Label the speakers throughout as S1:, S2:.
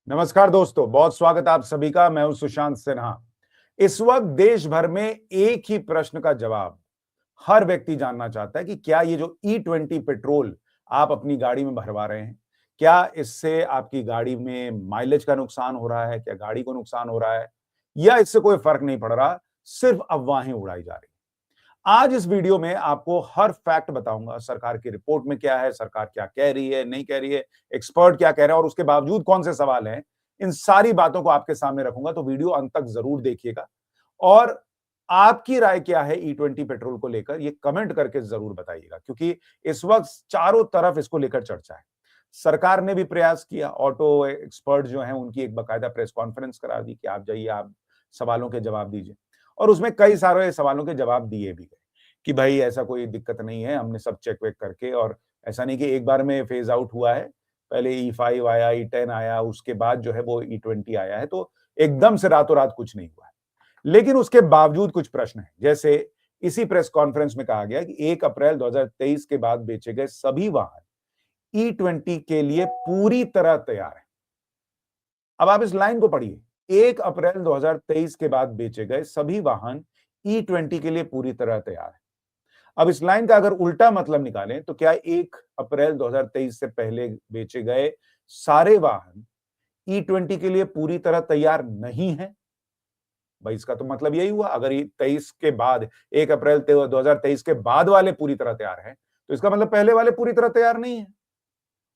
S1: नमस्कार दोस्तों, बहुत स्वागत है आप सभी का। मैं हूं सुशांत सिन्हा। इस वक्त देश भर में एक ही प्रश्न का जवाब हर व्यक्ति जानना चाहता है कि क्या ये जो E20 पेट्रोल आप अपनी गाड़ी में भरवा रहे हैं, क्या इससे आपकी गाड़ी में माइलेज का नुकसान हो रहा है, क्या गाड़ी को नुकसान हो रहा है, या इससे कोई फर्क नहीं पड़ रहा, सिर्फ अफवाहें उड़ाई जा रही। आज इस वीडियो में आपको हर फैक्ट बताऊंगा। सरकार की रिपोर्ट में क्या है, सरकार क्या कह रही है, नहीं कह रही है, एक्सपर्ट क्या कह रहे हैं और उसके बावजूद कौन से सवाल हैं। इन सारी बातों को आपके सामने रखूंगा, तो वीडियो अंत तक जरूर देखिएगा। और आपकी राय क्या है E20 पेट्रोल को लेकर, ये कमेंट करके जरूर बताइएगा, क्योंकि इस वक्त चारों तरफ इसको लेकर चर्चा है। सरकार ने भी प्रयास किया, ऑटो एक्सपर्ट जो हैं उनकी एक बाकायदा प्रेस कॉन्फ्रेंस करा दी कि आप जाइए, आप सवालों के जवाब दीजिए। और उसमें कई सारे सवालों के जवाब दिए भी गए कि भाई ऐसा कोई दिक्कत नहीं है, हमने सब चेक वेक करके, और ऐसा नहीं कि एक बार में फेज आउट हुआ है। पहले E5 आया, E10 आया, उसके बाद जो है वो E20 आया है, तो एकदम से रातों रात कुछ नहीं हुआ है। लेकिन उसके बावजूद कुछ प्रश्न हैं। जैसे इसी प्रेस कॉन्फ्रेंस में कहा गया कि 1 अप्रैल 2023 के बाद बेचे गए सभी वाहन E20 के लिए पूरी तरह तैयार है। अब आप इस लाइन को पढ़िए, 1 अप्रैल 2023 के बाद बेचे गए सभी वाहन E20 के लिए पूरी तरह तैयार है। अब इस लाइन का अगर उल्टा मतलब निकालें तो क्या 1 अप्रैल 2023 से पहले बेचे गए सारे वाहन E20 के लिए पूरी तरह तैयार नहीं है? भाई इसका तो मतलब यही हुआ, अगर 23 के बाद 1 अप्रैल 2023 के बाद वाले पूरी तरह तैयार हैं, तो इसका मतलब पहले वाले पूरी तरह तैयार नहीं है।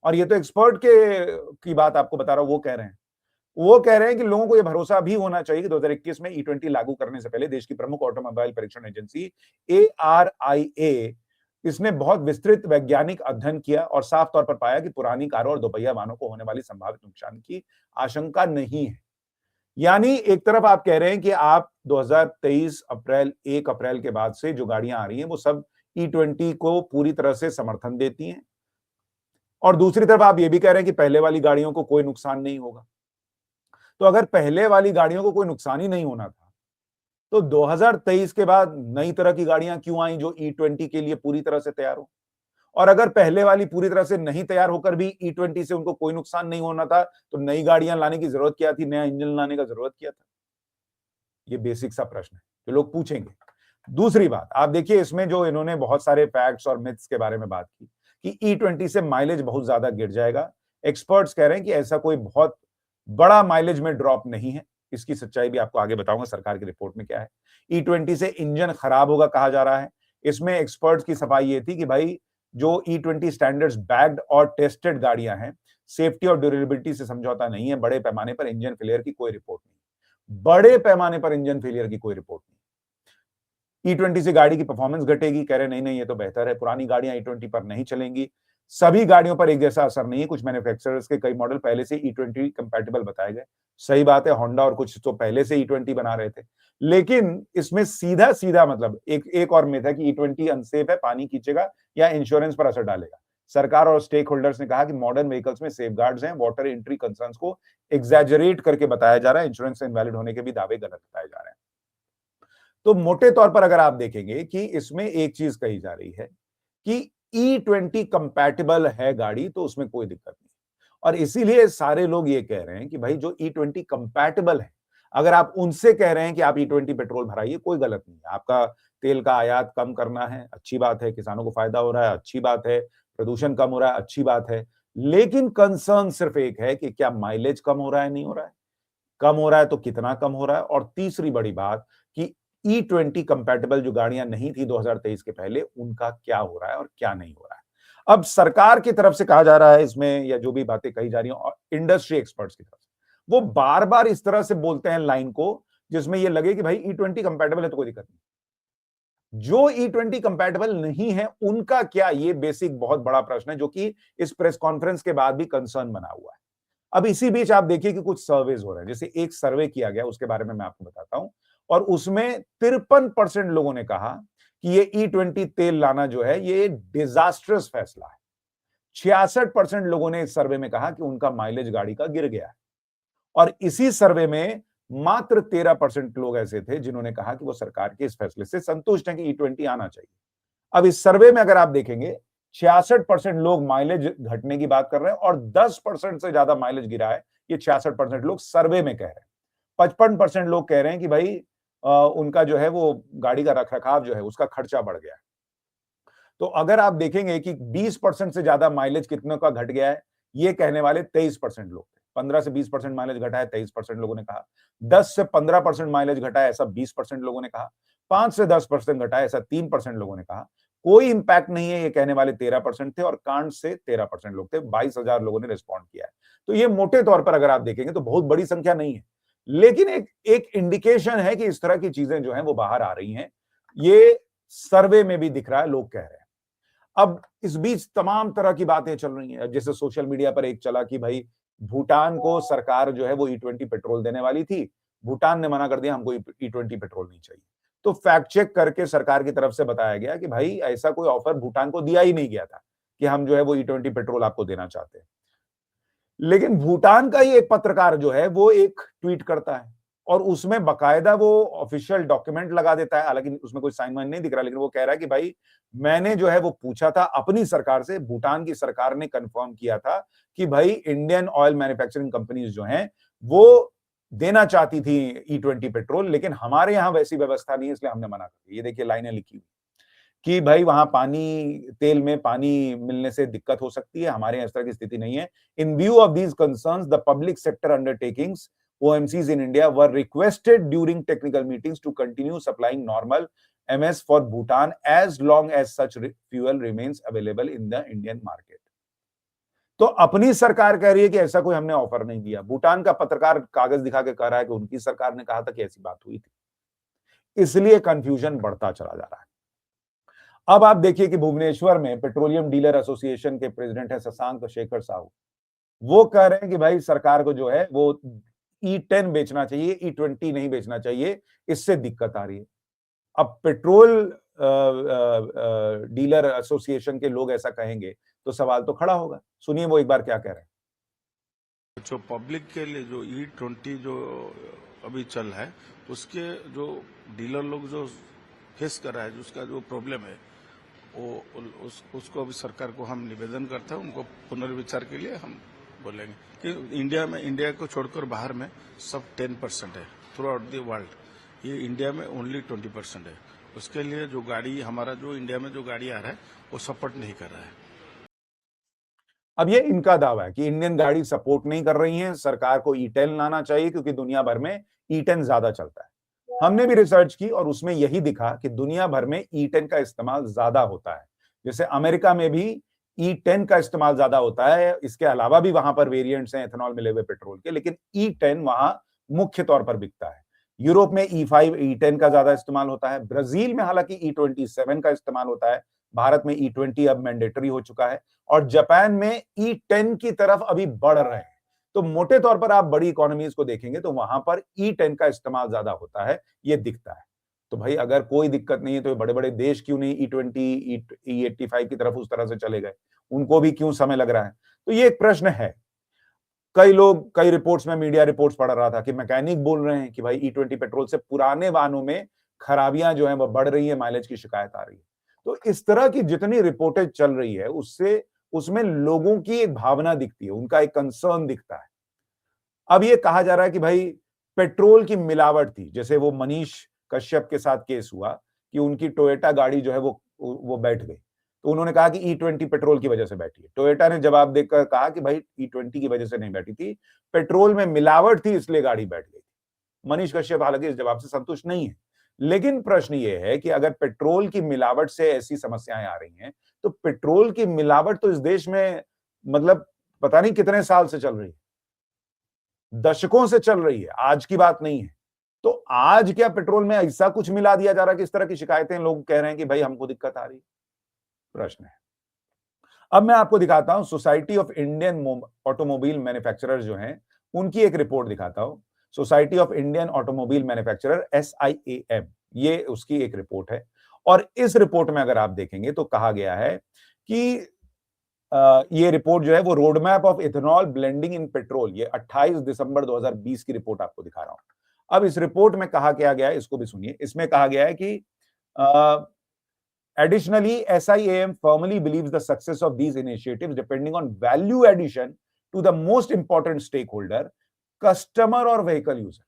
S1: और ये तो एक्सपर्ट के की बात आपको बता रहा हूं, वो कह रहे हैं कि लोगों को यह भरोसा भी होना चाहिए कि 2021 में E20 लागू करने से पहले देश की प्रमुख ऑटोमोबाइल परीक्षण एजेंसी ARIA इसने बहुत विस्तृत वैज्ञानिक अध्ययन किया और साफ तौर पर पाया कि पुरानी कारों और दोपहिया वाहनों को होने वाली संभावित नुकसान की आशंका नहीं है। यानी एक तरफ आप कह रहे हैं कि आप 2023 अप्रैल 1 अप्रैल के बाद से जो गाड़ियां आ रही हैं वो सब E20 को पूरी तरह से समर्थन देती हैं, और दूसरी तरफ आप ये भी कह रहे हैं कि पहले वाली गाड़ियों को कोई नुकसान नहीं होगा। तो अगर पहले वाली गाड़ियों को कोई नुकसान ही नहीं होना था, तो 2023 के बाद नई तरह की गाड़ियां क्यों आई जो E20 के लिए पूरी तरह से तैयार हो? और अगर पहले वाली पूरी तरह से नहीं तैयार होकर भी E20 से उनको कोई नुकसान नहीं होना था, तो नई गाड़ियां लाने की जरूरत क्या थी, नया इंजन लाने का जरूरत क्या था? ये बेसिक सा प्रश्न है जो लोग पूछेंगे। दूसरी बात, आप देखिए इसमें जो इन्होंने बहुत सारे फैक्ट्स और मिथ्स के बारे में बात की कि E20 से माइलेज बहुत ज्यादा गिर जाएगा। एक्सपर्ट्स कह रहे हैं कि ऐसा कोई बहुत बड़ा माइलेज में ड्रॉप नहीं है। इसकी सच्चाई भी आपको आगे बताऊंगा, सरकार की रिपोर्ट में क्या है। E20 से इंजन खराब होगा कहा जा रहा है। इसमें एक्सपर्ट्स की सफाई ये थी कि भाई जो E20 स्टैंडर्ड्स बैक्ड और टेस्टेड गाड़ियां हैं, सेफ्टी और ड्यूरेबिलिटी से समझौता नहीं है। बड़े पैमाने पर इंजन फेलियर की कोई रिपोर्ट नहीं, बड़े पैमाने पर इंजन फेलियर की कोई रिपोर्ट नहीं। E20 से गाड़ी की परफॉर्मेंस घटेगी, कह रहे नहीं नहीं ये तो बेहतर है, पुरानी गाड़ियां E20 पर नहीं चलेंगी। सभी गाड़ियों पर एक जैसा असर नहीं है, कुछ मैन्युफैक्चरर्स के कई मॉडल पहले से E20 कंपैटिबल बताए गए। सही बात है, होंडा और कुछ तो पहले से E20 बना रहे थे। लेकिन इसमें सीधा सीधा मतलब एक और मिथ है कि E20 अनसेफ है, पानी खींचेगा या इंश्योरेंस पर असर डालेगा। सरकार और स्टेक होल्डर्स ने कहा कि मॉडर्न व्हीकल्स में सेफगार्ड्स हैं, वाटर एंट्री कंसर्न्स को एग्जैजरेट करके बताया जा रहा है, इंश्योरेंस इनवैलिड होने के भी दावे गलत बताए जा रहे हैं। तो मोटे तौर पर अगर आप देखेंगे कि इसमें एक चीज कही जा रही है कि E20 कंपैटिबल है गाड़ी, तो उसमें कोई दिक्कत नहीं। और इसीलिए सारे लोग ये कह रहे हैं कि भाई जो E20 कंपैटिबल है, अगर आप उनसे कह रहे हैं कि आप E20 पेट्रोल भराइए, कोई गलत नहीं है। आपका तेल का आयात कम करना है, अच्छी बात है, किसानों को फायदा हो रहा है, अच्छी बात है, प्रदूषण कम हो रहा है, अच्छी बात है। लेकिन कंसर्न सिर्फ एक है कि क्या माइलेज कम हो रहा है, नहीं हो रहा है, कम हो रहा है तो कितना कम हो रहा है, और तीसरी बड़ी बात कि E20 कंपैटिबल जो गाड़ियां नहीं थी 2023 के पहले, उनका क्या हो रहा है और क्या नहीं हो रहा है। अब सरकार की तरफ से कहा जा रहा है इसमें, या जो भी बातें कही जा रही हैं, और इंडस्ट्री एक्सपर्ट्स की तरफ से, वो बार बार इस तरह से बोलते हैं लाइन को जिसमें ये लगे कि भाई E20 कंपैटिबल है तो कोई दिक्कत नहीं। जो E20 कंपैटिबल नहीं है उनका क्या, ये बेसिक बहुत बड़ा प्रश्न है जो कि इस प्रेस कॉन्फ्रेंस के बाद भी कंसर्न बना हुआ है। अब इसी बीच आप देखिए कि कुछ सर्वेज हो रहे हैं। जैसे एक सर्वे किया गया, उसके बारे में मैं आपको बताता हूं, और उसमें 53% लोगों ने कहा कि ये E20 तेल लाना जो है ये डिजास्ट्रस फैसला है। 66% लोगों ने इस सर्वे में कहा कि उनका माइलेज गाड़ी का गिर गया है। और इसी सर्वे में मात्र 13% लोग ऐसे थे जिन्होंने कहा कि वो सरकार के इस फैसले से संतुष्ट हैं कि E20 आना चाहिए। अब इस सर्वे में अगर आप देखेंगे 66% लोग माइलेज घटने की बात कर रहे हैं और 10% से ज्यादा माइलेज गिरा है, ये 66% लोग सर्वे में कह रहे हैं। 55% लोग कह रहे हैं कि भाई उनका जो है वो गाड़ी का रखरखाव जो है उसका खर्चा बढ़ गया है। तो अगर आप देखेंगे कि 20% से ज्यादा माइलेज कितने का घट गया है, ये कहने वाले 23% लोग थे। 15 से 20% माइलेज घटा है, 23% लोगों ने कहा। 10 से 15% माइलेज घटा है, ऐसा 20% लोगों ने कहा। 5 से 10% घटा है, ऐसा 3% लोगों ने कहा। कोई इंपैक्ट नहीं है, ये कहने वाले 13% थे और कांड से 13% लोग थे। 22,000 लोगों ने रिस्पॉन्ड किया है। तो ये मोटे तौर पर अगर आप देखेंगे तो बहुत बड़ी संख्या नहीं है, लेकिन एक इंडिकेशन है कि इस तरह की चीजें जो हैं वो बाहर आ रही हैं। ये सर्वे में भी दिख रहा है, लोग कह रहे हैं। अब इस बीच तमाम तरह की बातें चल रही हैं। जैसे सोशल मीडिया पर एक चला कि भाई भूटान को सरकार जो है वो E20 पेट्रोल देने वाली थी, भूटान ने मना कर दिया, हमको E20 पेट्रोल नहीं चाहिए। तो फैक्ट चेक करके सरकार की तरफ से बताया गया कि भाई ऐसा कोई ऑफर भूटान को दिया ही नहीं गया था कि हम जो है वो E20 पेट्रोल आपको देना चाहते हैं। लेकिन भूटान का ही एक पत्रकार जो है वो एक ट्वीट करता है और उसमें बकायदा वो ऑफिशियल डॉक्यूमेंट लगा देता है। हालांकि उसमें कोई साइन वाइन नहीं दिख रहा, लेकिन वो कह रहा है कि भाई मैंने जो है वो पूछा था अपनी सरकार से, भूटान की सरकार ने कंफर्म किया था कि भाई इंडियन ऑयल मैन्युफैक्चरिंग कंपनीज जो हैं वो देना चाहती थी E20 पेट्रोल, लेकिन हमारे यहां वैसी व्यवस्था नहीं है, इसलिए हमने मना कर दी। ये देखिए लाइनें लिखी हुई कि भाई वहां पानी, तेल में पानी मिलने से दिक्कत हो सकती है, हमारे यहाँ इस तरह की स्थिति नहीं है। इन view of these concerns the public sector undertakings OMCs in India were requested during technical meetings to continue supplying normal MS for Bhutan as long as such fuel remains available in the Indian market. तो अपनी सरकार कह रही है कि ऐसा कोई हमने ऑफर नहीं दिया। भूटान का पत्रकार कागज दिखा के कह रहा है कि उनकी सरकार ने कहा था कि ऐसी बात हुई थी। इसलिए कंफ्यूजन बढ़ता चला जा रहा है। अब आप देखिए कि भुवनेश्वर में पेट्रोलियम डीलर एसोसिएशन के प्रेसिडेंट है शशांक शेखर साहू, वो कह रहे हैं कि भाई सरकार को जो है वो E10 बेचना चाहिए, E20 नहीं बेचना चाहिए, इससे दिक्कत आ रही है। अब पेट्रोल डीलर एसोसिएशन के लोग ऐसा कहेंगे तो सवाल तो खड़ा होगा। सुनिए वो एक बार क्या कह रहे हैं।
S2: जो पब्लिक के लिए जो E20 जो अभी चल रहा है, उसके जो डीलर लोग जो फेस कर रहा है, उसका जो प्रॉब्लम है, वो उसको अभी सरकार को हम निवेदन करते हैं, उनको पुनर्विचार के लिए हम बोलेंगे कि इंडिया को छोड़कर बाहर में सब 10% है थ्रू आउट द वर्ल्ड। ये इंडिया में ओनली 20% है। उसके लिए जो गाड़ी हमारा जो इंडिया में जो गाड़ी आ रहा है वो सपोर्ट नहीं कर रहा है।
S1: अब ये इनका दावा है कि इंडियन गाड़ी सपोर्ट नहीं कर रही है, सरकार को E10 लाना चाहिए क्योंकि दुनिया भर में E10 ज्यादा चलता है। हमने भी रिसर्च की और उसमें यही दिखा कि दुनिया भर में E10 का इस्तेमाल ज्यादा होता है। जैसे अमेरिका में भी E10 का इस्तेमाल ज्यादा होता है, इसके अलावा भी वहां पर वेरिएंट्स हैं एथेनॉल मिले हुए पेट्रोल के, लेकिन E10 वहां मुख्य तौर पर बिकता है। यूरोप में E5 E10 का ज्यादा इस्तेमाल होता है। ब्राजील में हालांकि E27 का इस्तेमाल होता है। भारत में E20 अब मैंडेटरी हो चुका है और जापान में E10 की तरफ अभी बढ़ रहे हैं। तो मोटे तौर पर आप बड़ी इकोनॉमीज को देखेंगे तो वहां पर E10 का इस्तेमाल ज्यादा होता है, ये दिखता है। तो भाई अगर कोई दिक्कत नहीं है तो बड़े बड़े देश क्यों नहीं E20 E85 की तरफ उस तरह से चले गए, उनको भी क्यों समय लग रहा है? तो ये एक प्रश्न है। कई रिपोर्ट्स में, मीडिया रिपोर्ट्स पढ़ रहा था कि मैकेनिक बोल रहे हैं कि भाई E20 पेट्रोल से पुराने वाहनों में खराबियां जो हैं वो बढ़ रही है, माइलेज की शिकायत आ रही है। तो इस तरह की जितनी रिपोर्टें चल रही है उससे उसमें लोगों की एक भावना दिखती है, उनका एक कंसर्न दिखता है। अब ये कहा जा रहा है कि भाई पेट्रोल की मिलावट थी, जैसे वो मनीष कश्यप के साथ केस हुआ कि उनकी टोयोटा गाड़ी जो है वो बैठ गई, तो उन्होंने कहा कि E20 पेट्रोल की वजह से बैठी है। टोयोटा ने जवाब देकर कहा कि भाई E20 की वजह से नहीं बैठी थी, पेट्रोल में मिलावट थी इसलिए गाड़ी बैठ गई। मनीष कश्यप हालांकि इस जवाब से संतुष्ट नहीं है, लेकिन प्रश्न ये है कि अगर पेट्रोल की मिलावट से ऐसी समस्याएं आ रही हैं, तो पेट्रोल की मिलावट तो इस देश में मतलब पता नहीं कितने साल से चल रही है, दशकों से चल रही है, आज की बात नहीं है। तो आज क्या पेट्रोल में ऐसा कुछ मिला दिया जा रहा है कि इस तरह की शिकायतें लोग कह रहे हैं कि भाई हमको दिक्कत आ रही है? प्रश्न है। अब मैं आपको दिखाता हूं society of Indian automobile manufacturer जो हैं, उनकी एक रिपोर्ट दिखाता हूं। Society of Indian automobile manufacturer SIAM, ये उसकी एक रिपोर्ट है। और इस रिपोर्ट में अगर आप देखेंगे तो कहा गया है कि ये रिपोर्ट जो है वो road map of ethanol blending in petrol, ये 28 दिसंबर 2020 की रिपोर्ट आपको दिखा रहा हूं। अब इस रिपोर्ट में कहा क्या गया है, इसको भी सुनिए। इसमें कहा गया है कि Additionally, SIAM firmly believes the success of these initiatives depending on value addition to the most important stakeholder, customer और vehicle user.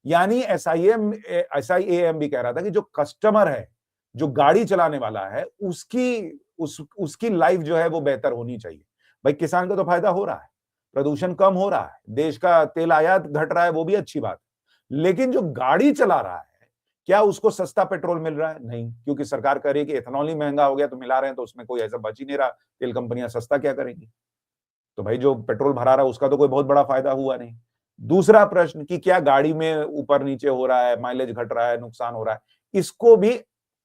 S1: यानी SIAM भी कह रहा था कि जो कस्टमर है, जो गाड़ी चलाने वाला है, उसकी लाइफ जो है वो बेहतर होनी चाहिए। भाई किसान को तो फायदा हो रहा है, प्रदूषण कम हो रहा है, देश का तेल आयात घट रहा है, वो भी अच्छी बात है। लेकिन जो गाड़ी चला रहा है, क्या उसको सस्ता पेट्रोल मिल रहा है? नहीं, क्योंकि सरकार कह रही है कि एथेनॉल ही महंगा हो गया तो मिला रहे हैं, तो उसमें कोई ऐसा बच ही नहीं रहा, तेल कंपनियां सस्ता क्या करेंगी? तो भाई जो पेट्रोल भरा रहा है उसका तो कोई बहुत बड़ा फायदा हुआ नहीं। दूसरा प्रश्न कि क्या गाड़ी में ऊपर नीचे हो रहा है, माइलेज घट रहा है, नुकसान हो रहा है, इसको भी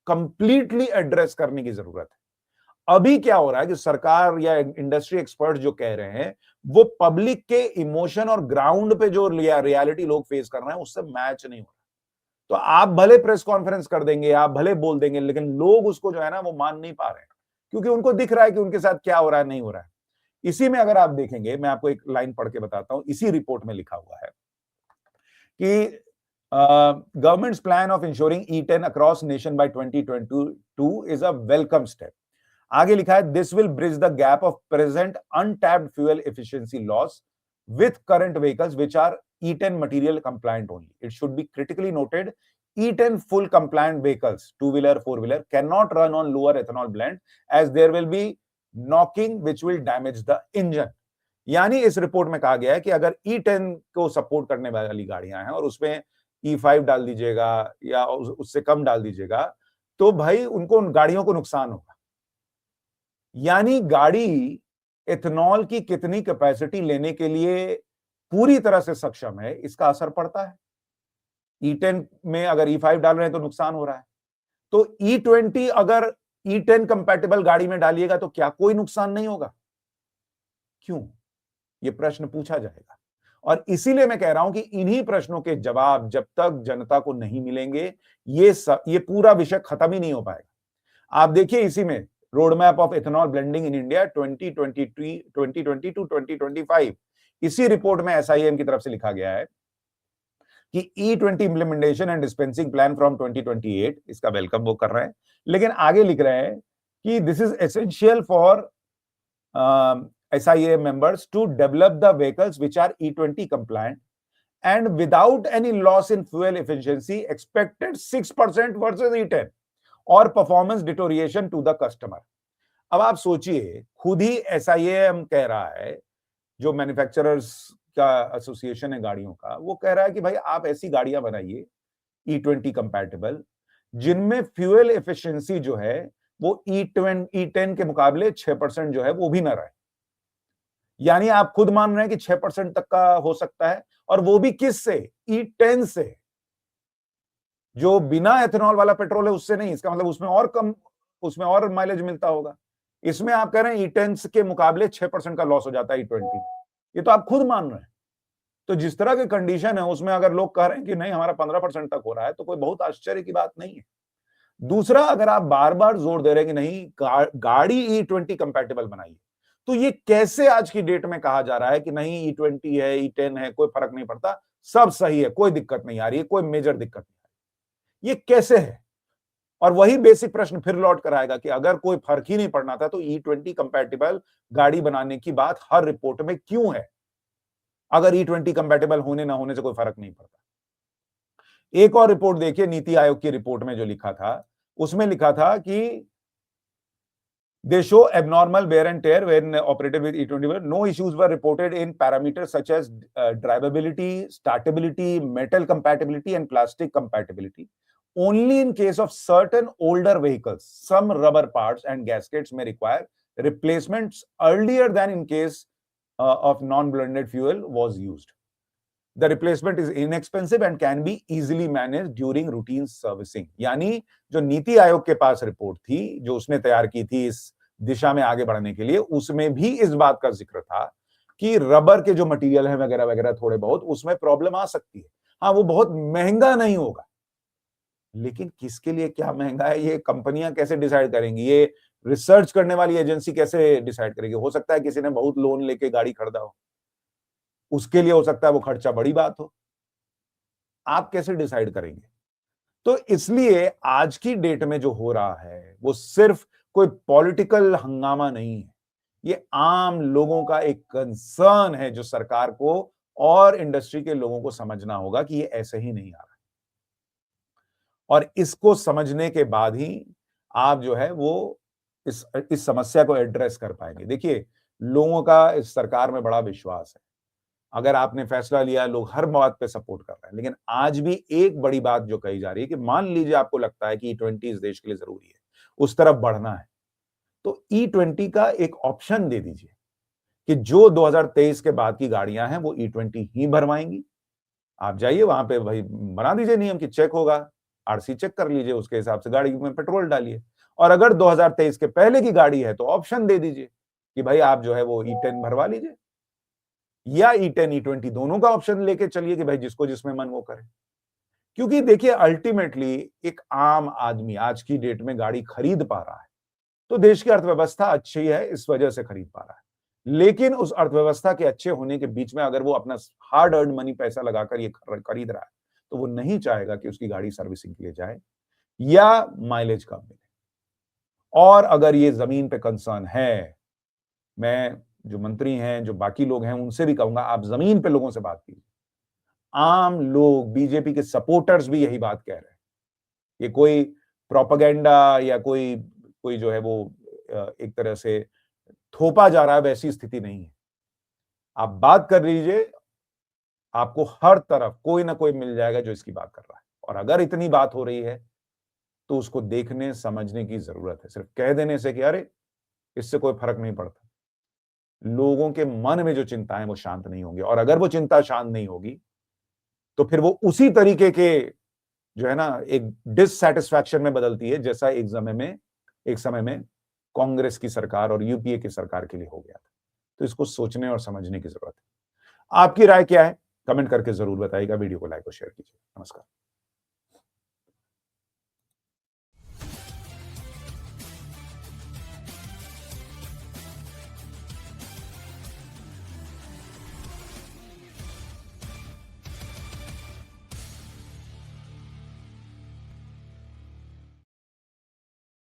S1: कंप्लीटली एड्रेस करने की जरूरत है। अभी क्या हो रहा है कि सरकार या इंडस्ट्री एक्सपर्ट जो कह रहे हैं वो पब्लिक के इमोशन और ग्राउंड पे जो रियलिटी लोग फेस कर रहे हैं उससे मैच नहीं हो रहा। तो आप भले प्रेस कॉन्फ्रेंस कर देंगे, आप भले बोल देंगे, लेकिन लोग उसको जो है ना वो मान नहीं पा रहे हैं, क्योंकि उनको दिख रहा है कि उनके साथ क्या हो रहा है, नहीं हो रहा है। इसी में अगर आप देखेंगे, मैं आपको एक लाइन पढ़ के बताता हूं, इसी रिपोर्ट में लिखा हुआ है कि government's plan of ensuring E10 across nation by 2022 is a welcome step. आगे लिखा है, this will bridge the gap of present untapped fuel efficiency loss with current vehicles which are E10 material compliant only. It should be critically noted, E10 full compliant vehicles, two-wheeler, four-wheeler, cannot run on lower ethanol blend as there will be knocking which will damage the engine. यानी इस report में कहा गया है कि अगर E10 को support करने वाली गाड़ियां हैं और उसमें E5 डाल दीजिएगा या उससे कम डाल दीजिएगा, तो भाई उनको उन गाड़ियों को नुकसान होगा। यानी गाड़ी एथेनॉल की कितनी कैपेसिटी लेने के लिए पूरी तरह से सक्षम है, इसका असर पड़ता है। E10 में अगर E5 डाल रहे हैं तो नुकसान हो रहा है, तो E20 अगर E10 कंपैटिबल गाड़ी में डालिएगा तो क्या कोई नुकसान नहीं होगा? क्यों? यह प्रश्न पूछा जाएगा। और इसीलिए मैं कह रहा हूं कि इन्हीं प्रश्नों के जवाब जब तक जनता को नहीं मिलेंगे, ये पूरा विषय खत्म ही नहीं हो पाएगा। आप देखिए इसी में road map of ethanol blending in India 2020 to 2025, इसी रिपोर्ट में SIAM की तरफ से लिखा गया है कि E20 implementation and dispensing plan from 2028, इसका वेलकम वो कर रहे हैं, लेकिन आगे लिख रहे हैं कि this is essential for SIAM members to develop the vehicles which are E20 compliant and without any loss in fuel efficiency expected 6% versus E10 और performance deterioration to the customer. अब आप सोचिए, खुद ही SIAM कह रहा है, जो मैन्युफैक्चरर्स का एसोसिएशन है गाड़ियों का, वो कह रहा है कि भाई आप ऐसी गाड़ियां बनाइए E20 कंपैटिबल जिनमें फ्यूल एफिशिएंसी जो है वो E10 के मुकाबले 6% जो है वो भी ना रहे। यानी आप खुद मान रहे हैं कि 6% तक का हो सकता है, और वो भी किस से? E10 से। जो बिना एथेनॉल वाला पेट्रोल है उससे नहीं, इसका मतलब उसमें और माइलेज मिलता होगा। इसमें आप कह रहे हैं E10 के मुकाबले 6% का लॉस हो जाता है E20। ये तो आप खुद मान रहे हैं। तो जिस तरह की कंडीशन है उसमें अगर लोग कह रहे हैं कि नहीं हमारा 15% तक हो रहा है, तो कोई बहुत आश्चर्य की बात नहीं है। दूसरा, अगर आप बार बार जोर दे रहे हैं कि नहीं गाड़ी E20 कंपैटिबल बनाइए, तो ये कैसे आज की डेट में कहा जा रहा है कि नहीं E20 है, E10 है, कोई फर्क नहीं पड़ता, सब सही है, कोई दिक्कत नहीं आ रही है, कोई मेजर दिक्कत नहीं आ रही, ये कैसे है? और वही बेसिक प्रश्न फिर लौट कर आएगा कि अगर कोई फर्क ही नहीं पड़ना था तो E20 कंपैटिबल गाड़ी बनाने की बात हर रिपोर्ट में क्यों है? अगर E20 कंपैटिबल होने ना होने से कोई फर्क नहीं पड़ता। एक और रिपोर्ट देखिए, नीति आयोग की रिपोर्ट में जो लिखा था, उसमें लिखा था कि they show abnormal wear and tear when operated with E20. No issues were reported in parameters such as drivability, startability, metal compatibility, and plastic compatibility. Only in case of certain older vehicles, some rubber parts and gaskets may require replacements earlier than in case of non-blended fuel was used. The replacement is inexpensive and can be easily managed during routine servicing. यानी जो नीति आयोग के पास report थी, जो उसने तैयार की थी इस दिशा में आगे बढ़ने के लिए, उसमें भी इस बात का जिक्र था कि रबर के जो मटेरियल है वगैरह वगैरह थोड़े बहुत उसमें प्रॉब्लम आ सकती है। हाँ, वो बहुत महंगा नहीं होगा, लेकिन किसके लिए क्या महंगा है ये कंपनियां कैसे डिसाइड करेंगी? ये रिसर्च करने वाली एजेंसी कैसे डिसाइड करेगी? हो सकता है किसी ने बहुत लोन लेके गाड़ी खरीदा हो, उसके लिए हो सकता है वो खर्चा बड़ी बात हो। आप कैसे डिसाइड करेंगे? तो इसलिए आज की डेट में जो हो रहा है वो सिर्फ कोई पॉलिटिकल हंगामा नहीं है, ये आम लोगों का एक कंसर्न है जो सरकार को और इंडस्ट्री के लोगों को समझना होगा कि ये ऐसे ही नहीं आ रहा। और इसको समझने के बाद ही आप जो है वो इस समस्या को एड्रेस कर पाएंगे। देखिए, लोगों का इस सरकार में बड़ा विश्वास है। अगर आपने फैसला लिया, लोग हर बात पे सपोर्ट कर रहे हैं। लेकिन आज भी एक बड़ी बात जो कही जा रही है कि मान लीजिए आपको लगता है कि E20 इस देश के लिए जरूरी है, उस तरफ बढ़ना है, तो E20 का एक ऑप्शन दे दीजिए कि जो 2023 के बाद की गाड़ियां हैं वो E20 ही भरवाएंगी। आप जाइए वहां पे, भाई बना दीजिए नियम कि चेक होगा, आरसी चेक कर लीजिए, उसके हिसाब से गाड़ी में पेट्रोल डालिए। और अगर 2023 के पहले की गाड़ी है तो ऑप्शन दे दीजिए कि भाई आप जो है वो E10 भरवा लीजिए, या E10 E20 दोनों का ऑप्शन लेके चलिए कि भाई जिसको जिसमें मन वो करे। क्योंकि देखिए, अल्टीमेटली एक आम आदमी आज की डेट में गाड़ी खरीद पा रहा है तो देश की अर्थव्यवस्था अच्छी है, इस वजह से खरीद पा रहा है। लेकिन उस अर्थव्यवस्था के अच्छे होने के बीच में अगर वो अपना हार्ड अर्न मनी पैसा लगाकर ये खरीद रहा है तो वो नहीं चाहेगा कि उसकी गाड़ी सर्विसिंग के लिए जाए या माइलेज कम मिले। और अगर ये जमीन पे कंसर्न है, मैं जो मंत्री हैं, जो बाकी लोग हैं, उनसे भी कहूंगा आप जमीन पे लोगों से बात कीजिए। आम लोग, बीजेपी के सपोर्टर्स भी यही बात कह रहे हैं। ये कोई प्रोपेगेंडा या कोई कोई जो है वो एक तरह से थोपा जा रहा है, वैसी स्थिति नहीं है। आप बात कर लीजिए, आपको हर तरफ कोई ना कोई मिल जाएगा जो इसकी बात कर रहा है। और अगर इतनी बात हो रही है तो उसको देखने समझने की जरूरत है। सिर्फ कह देने से कि अरे इससे कोई फर्क नहीं पड़ता, लोगों के मन में जो चिंता है वो शांत नहीं होंगी। और अगर वो चिंता शांत नहीं होगी तो फिर वो उसी तरीके के जो है ना एक डिससैटिस्फैक्शन में बदलती है, जैसा एक समय में कांग्रेस की सरकार और यूपीए की सरकार के लिए हो गया था। तो इसको सोचने और समझने की जरूरत है। आपकी राय क्या है? कमेंट करके जरूर बताइएगा। वीडियो को लाइक और शेयर कीजिए। नमस्कार।